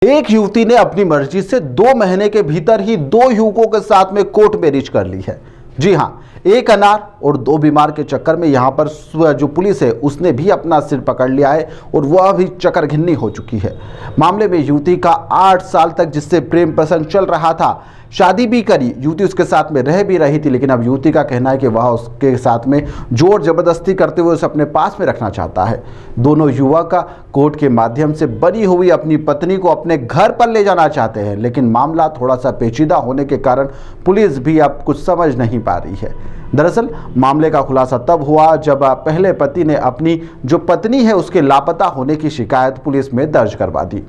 एक युवती ने अपनी मर्जी से 2 महीने के भीतर ही 2 युवकों के साथ में कोर्ट मैरिज कर ली है। जी हां, एक अनार और 2 बीमार के चक्कर में यहां पर जो पुलिस है उसने भी अपना सिर पकड़ लिया है और वह भी चक्करघिन्नी हो चुकी है। मामले में युवती का 8 साल तक जिससे प्रेम प्रसंग चल रहा था, शादी भी करी, युवती उसके साथ में रह भी रही थी, लेकिन अब युवती का कहना है कि वह उसके साथ में जोर जबरदस्ती करते हुए उसे अपने पास में रखना चाहता है। दोनों युवक कोर्ट के माध्यम से बरी हुई अपनी पत्नी को अपने घर पर ले जाना चाहते हैं, लेकिन मामला थोड़ा सा पेचीदा होने के कारण पुलिस भी अब कुछ समझ नहीं पा रही है। दरअसल मामले का खुलासा तब हुआ जब पहले पति ने अपनी जो पत्नी है उसके लापता होने की शिकायत पुलिस में दर्ज करवा दी।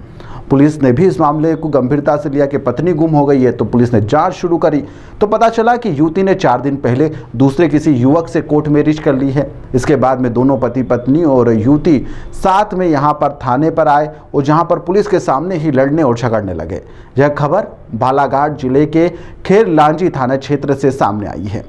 पुलिस ने भी इस मामले को गंभीरता से लिया कि पत्नी गुम हो गई है, तो पुलिस ने जांच शुरू करी तो पता चला कि युवती ने 4 दिन पहले दूसरे किसी युवक से कोर्ट मैरिज कर ली है। इसके बाद में दोनों पति पत्नी और युवती साथ में यहां पर थाने पर आए और जहां पर पुलिस के सामने ही लड़ने और झगड़ने लगे। यह खबर बालाघाट जिले के खेरलांजी थाना क्षेत्र से सामने आई है,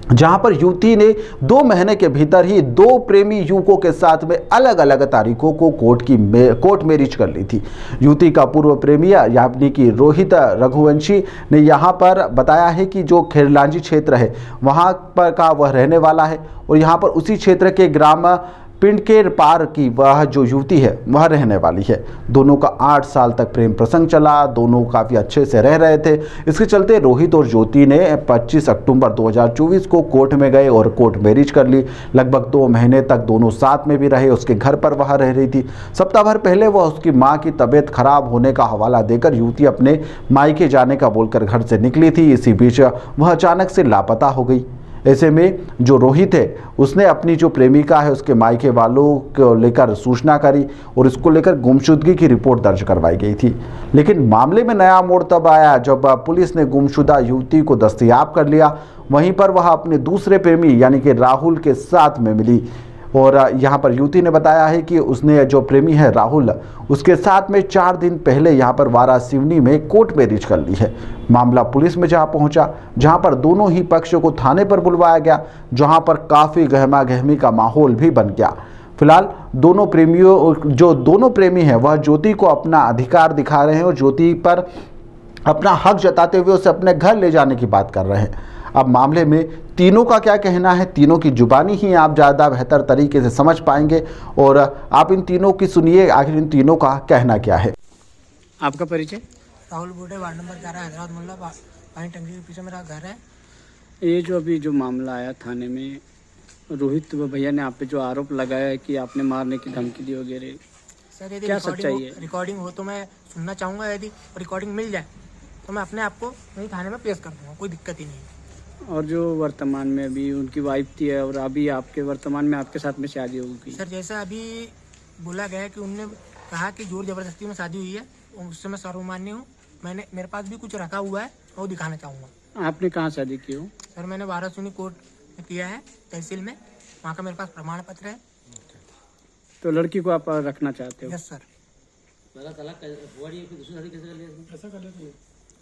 जहां पर युवती ने 2 महीने के भीतर ही 2 प्रेमी युवकों के साथ में अलग अलग तारीखों को कोर्ट मैरिज कर ली थी। युवती का पूर्व प्रेमी यानी कि रोहित रघुवंशी ने यहां पर बताया है कि जो खेरलांजी क्षेत्र है वहां पर का वह रहने वाला है और यहां पर उसी क्षेत्र के ग्राम पिंडकेर पार की वह जो युवती है वह रहने वाली है। दोनों का 8 साल तक प्रेम प्रसंग चला, दोनों काफ़ी अच्छे से रह रहे थे। इसके चलते रोहित और ज्योति ने 25 अक्टूबर 2024 को कोर्ट में गए और कोर्ट मैरिज कर ली। लगभग 2 महीने तक दोनों साथ में भी रहे। उसके घर पर वह रह रही थी। सप्ताह भर पहले वह उसकी माँ की तबीयत खराब होने का हवाला देकर युवती अपने मायके जाने का बोलकर घर से निकली थी। इसी बीच वह अचानक से लापता हो गई। ऐसे में जो रोहित है उसने अपनी जो प्रेमिका है उसके मायके वालों को लेकर सूचना करी और इसको लेकर गुमशुदगी की रिपोर्ट दर्ज करवाई गई थी। लेकिन मामले में नया मोड़ तब आया जब पुलिस ने गुमशुदा युवती को दस्तयाब कर लिया। वहीं पर वह अपने दूसरे प्रेमी यानी कि राहुल के साथ में मिली और यहाँ पर युवती ने बताया है कि उसने जो प्रेमी है राहुल उसके साथ में 4 दिन पहले यहाँ पर वारासिवनी में कोर्ट मैरिज कर ली है। मामला पुलिस में जहाँ पहुँचा, जहाँ पर दोनों ही पक्षों को थाने पर बुलवाया गया, जहाँ पर काफ़ी गहमा गहमी का माहौल भी बन गया। फिलहाल दोनों प्रेमी हैं वह ज्योति को अपना अधिकार दिखा रहे हैं और ज्योति पर अपना हक जताते हुए उसे अपने घर ले जाने की बात कर रहे हैं। अब मामले में तीनों का क्या कहना है, तीनों की जुबानी ही आप ज़्यादा बेहतर तरीके से समझ पाएंगे और आप इन तीनों की सुनिए आखिर इन तीनों का कहना क्या है। आपका परिचय? राहुल बूढ़े, वार्ड नंबर 11, हैदराबाद मोहल्ला, पानी टंकी के पीछे मेरा घर है। ये जो अभी जो मामला आया थाने में, रोहित भैया ने आप पे जो आरोप लगाया है कि आपने मारने की धमकी दी वगैरह, सर यदि क्या सच्चाई है? रिकॉर्डिंग हो तो मैं सुनना चाहूँगा। यदि रिकॉर्डिंग मिल जाए तो मैं अपने आप को वहीं थाने में पेश कर दूँगा, कोई दिक्कत ही नहीं। और जो वर्तमान में अभी उनकी वाइफ थी और अभी आपके वर्तमान में आपके साथ में शादी होगी? सर जैसा अभी बोला गया कि उनने कहा कि जोर जबरदस्ती में शादी हुई है, उससे मैं सर्वमान्य हूँ। मेरे पास भी कुछ रखा हुआ है, वो दिखाना चाहूँगा। आपने कहाँ शादी की हो? सर मैंने वारासिवनी कोर्ट में किया है, तहसील में। वहाँ का मेरे पास प्रमाण पत्र है। तो लड़की को आप रखना चाहते हो? Yes sir.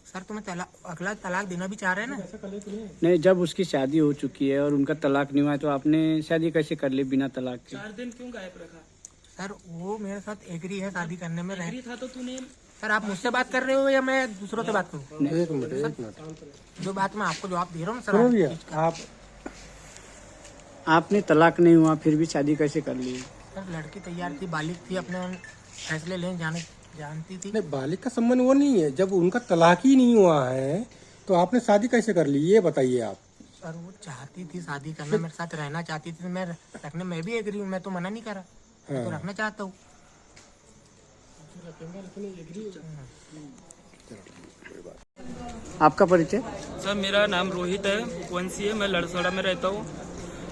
सर तुम्हें अगला तलाक देना भी चाह रहे हैं ना? नहीं, जब उसकी शादी हो चुकी है और उनका तलाक नहीं हुआ है तो आपने शादी कैसे कर ली बिना तलाक के? 4 दिन क्यों गायब रखा? सर वो मेरे साथ एग्री है शादी करने में। एग्री था तो तूने? सर आप मुझसे बात कर रहे हो या मैं दूसरों से बात करूँ? एक मिनट जो बात मैं आपको जवाब दे रहा हूँ सर। आप आपने तलाक नहीं हुआ फिर भी शादी कैसे कर ली? सर लड़की तैयार थी, बालिग थी, अपने फैसले लेने जानती थी। नहीं, बालिग का संबंध वो नहीं है। जब उनका तलाक ही नहीं हुआ है तो आपने शादी कैसे कर ली, ये बताइए आप। सर वो चाहती थी शादी करना, मेरे साथ रहना चाहती थी, मैं रखने में भी एग्री हूँ, मैं तो मना नहीं करा। मैं तो रखना चाहता हूँ। आपका परिचय? सर मेरा नाम रोहित है, वंशी है, मैं लड़सड़ा में रहता हूँ।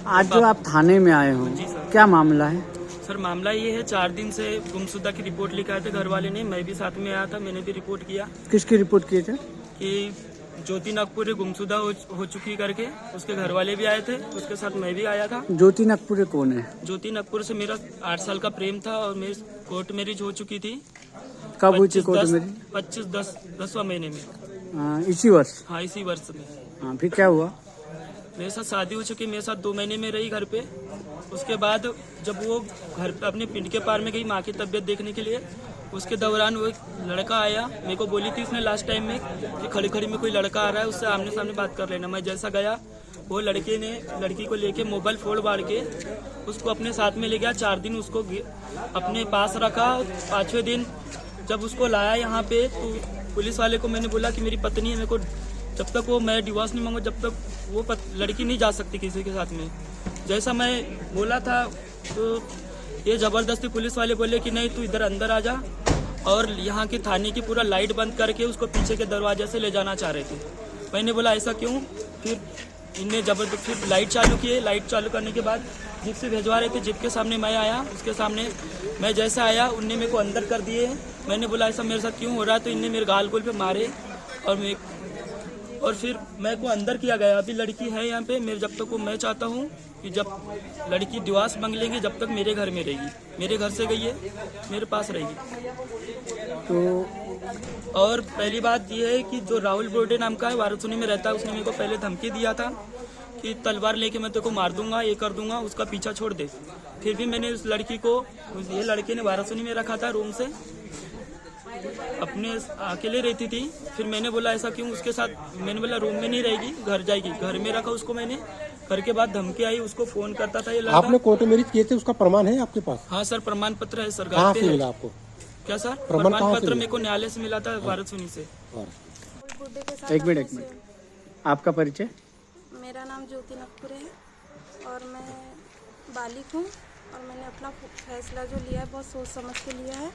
आज जो आप थाने में आए हो, जी सर। क्या मामला है? सर मामला ये है, 4 दिन से गुमशुदा की रिपोर्ट लिखा थे घर वाले ने, मैं भी साथ में आया था, मैंने भी रिपोर्ट किया किसकी रिपोर्ट किए थे? कि ज्योति नागपुर गुमशुदा हो चुकी करके। उसके घर वाले भी आए थे, उसके साथ मैं भी आया था। ज्योति नागपुरे कौन है? ज्योति नागपुर से मेरा 8 साल का प्रेम था और मेरी कोर्ट मैरिज हो चुकी थी। कब हुई थी कोर्ट मैरिज? 25/10वां महीने में। इसी वर्ष? हाँ इसी वर्ष में। हाँ, फिर क्या हुआ? मेरे साथ शादी हो चुकी, मेरे साथ 2 महीने में रही घर पे। उसके बाद जब वो घर पे अपने पिंड के पार में गई माँ की तबीयत देखने के लिए, उसके दौरान वो एक लड़का आया, मेरे को बोली थी उसने लास्ट टाइम में कि खड़ी खड़ी में कोई लड़का आ रहा है, उससे आमने सामने बात कर लेना। मैं जैसा गया वो लड़के ने लड़की को लेके मोबाइल फोड़ बाड़ के उसको अपने साथ में ले गया। 4 दिन उसको अपने पास रखा। 5वें दिन जब उसको लाया यहाँ पे तो पुलिस वाले को मैंने बोला कि मेरी पत्नी है, मेरे को जब तक वो मैं डिवोर्स नहीं मांगू जब तक वो लड़की नहीं जा सकती किसी के साथ में। जैसा मैं बोला था तो ये ज़बरदस्ती पुलिस वाले बोले कि नहीं तू इधर अंदर आ जा, और यहाँ की थाने की पूरा लाइट बंद करके उसको पीछे के दरवाजे से ले जाना चाह रहे थे। मैंने बोला ऐसा क्यों? फिर इनने ज़बरदस्ती लाइट चालू किए। लाइट चालू करने के बाद जिप से भेजवा रहे थे, जिप के सामने मैं आया, उसके सामने मैं जैसे आया उनने मेरे को अंदर कर दिए। मैंने बोला ऐसा मेरे साथ क्यों हो रहा है, तो इनने मेरे गाल गोल पे मारे और फिर मैं को अंदर किया गया। अभी लड़की है यहाँ पे, मेरे जब तक वो मैं चाहता हूँ कि जब लड़की डिवोर्स मांग लेंगी जब तक मेरे घर में रहेगी, मेरे घर से गई है मेरे पास रहेगी। तो और पहली बात यह है कि जो राहुल बोर्डे नाम का है, वाराणसी में रहता है, उसने मेरे को पहले धमकी दिया था कि तलवार लेके मैं तेरे को मार दूंगा, ये कर दूंगा, उसका पीछा छोड़ दे। फिर भी मैंने उस लड़की को, ये लड़के ने वाराणसी में रखा था रूम से, अपने अकेले रहती थी। फिर मैंने बोला ऐसा क्यों उसके साथ, मैंने बोला रूम में नहीं रहेगी घर जाएगी, घर में रखा उसको मैंने। घर के बाद धमकी आई, उसको फोन करता था ये लड़का। आपने कोर्ट मैरिज किए थे, उसका प्रमाण है आपके पास? हाँ सर, प्रमाण पत्र है सर। कहाँ से मिला आपको? क्या सर? प्रमाण प्रमाण पत्र मेरे को न्यायालय से मिला था, वाराणसी से। एक मिनट आपका परिचय? मेरा नाम ज्योति नकपुरे है और मैं बालिक हूँ, और मैंने अपना फैसला जो लिया है बहुत सोच समझ के लिया है।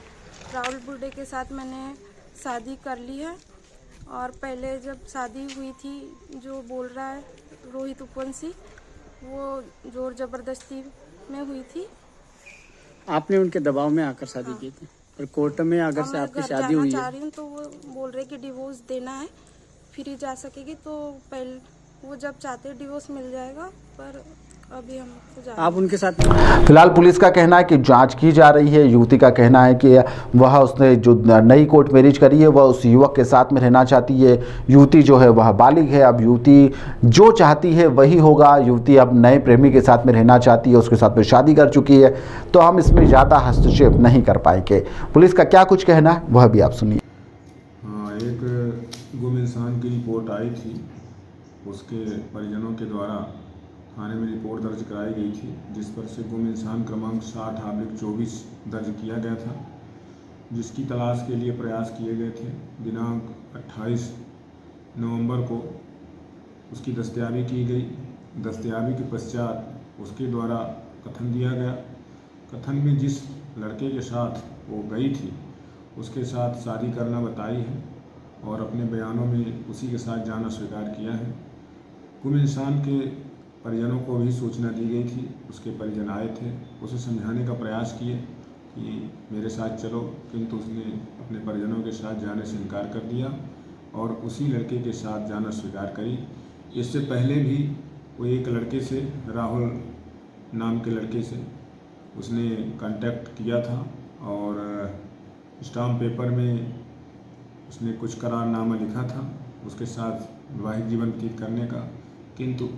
राहुल बुड्ढे के साथ मैंने शादी कर ली है, और पहले जब शादी हुई थी जो बोल रहा है रोहित उपवंशी, वो जोर ज़बरदस्ती में हुई थी। आपने उनके दबाव में आकर शादी की थी, और कोर्ट में अगर से आपकी शादी हुई चाह है रही हूँ तो वो बोल रहे कि डिवोर्स देना है फिर ही जा सकेगी। तो पहले वो जब चाहते डिवोर्स मिल जाएगा, पर अभी हम तो आप उनके साथ? फिलहाल पुलिस का कहना है कि जांच की जा रही है। युवती का कहना है कि वह उसने जो नई कोर्ट मैरिज करी है वह उस युवक के साथ में रहना चाहती है। युवती जो है वह बालिग है, अब युवती जो चाहती है वही होगा। युवती अब नए प्रेमी के साथ में रहना चाहती है, उसके साथ में शादी कर चुकी है, तो हम इसमें ज़्यादा हस्तक्षेप नहीं कर पाएंगे। पुलिस का क्या कुछ कहना है वह भी आप सुनिए। हाँ, एक गुम इंसान की रिपोर्ट आई थी, उसके परिजनों के द्वारा थाने में रिपोर्ट दर्ज कराई गई थी, जिस पर से गुम इंसान क्रमांक 60/24 दर्ज किया गया था, जिसकी तलाश के लिए प्रयास किए गए थे। दिनांक 28 नवंबर को उसकी दस्तयाबी की गई। दस्तयाबी के पश्चात उसके द्वारा कथन दिया गया। कथन में जिस लड़के के साथ वो गई थी उसके साथ शादी करना बताई है, और अपने बयानों में उसी के साथ जाना स्वीकार किया है। गुम इंसान के परिजनों को भी सूचना दी गई थी, उसके परिजन आए थे, उसे समझाने का प्रयास किए कि मेरे साथ चलो, किंतु उसने अपने परिजनों के साथ जाने से इनकार कर दिया और उसी लड़के के साथ जाना स्वीकार करी। इससे पहले भी वो एक लड़के से, राहुल नाम के लड़के से उसने कांटेक्ट किया था, और स्टाम्प पेपर में उसने कुछ करारनामा लिखा था उसके साथ वैवाहिक जीवन व्यतीत करने का, किंतु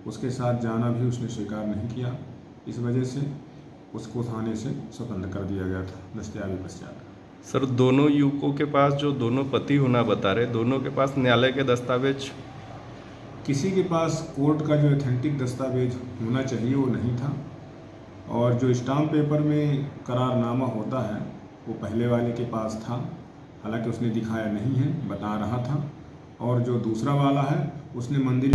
उसके साथ जाना भी उसने स्वीकार नहीं किया। इस वजह से उसको थाने से स्वतंत्र कर दिया गया था दस्तयाबी पश्चात। सर, दोनों युवकों के पास, जो दोनों पति होना बता रहे, दोनों के पास न्यायालय के दस्तावेज? किसी के पास कोर्ट का जो ऑथेंटिक दस्तावेज होना चाहिए वो नहीं था, और जो स्टाम्प पेपर में करारनामा होता है वो पहले वाले के पास था, हालांकि उसने दिखाया नहीं है, बता रहा था। और जो दूसरा वाला है उसने मंदिर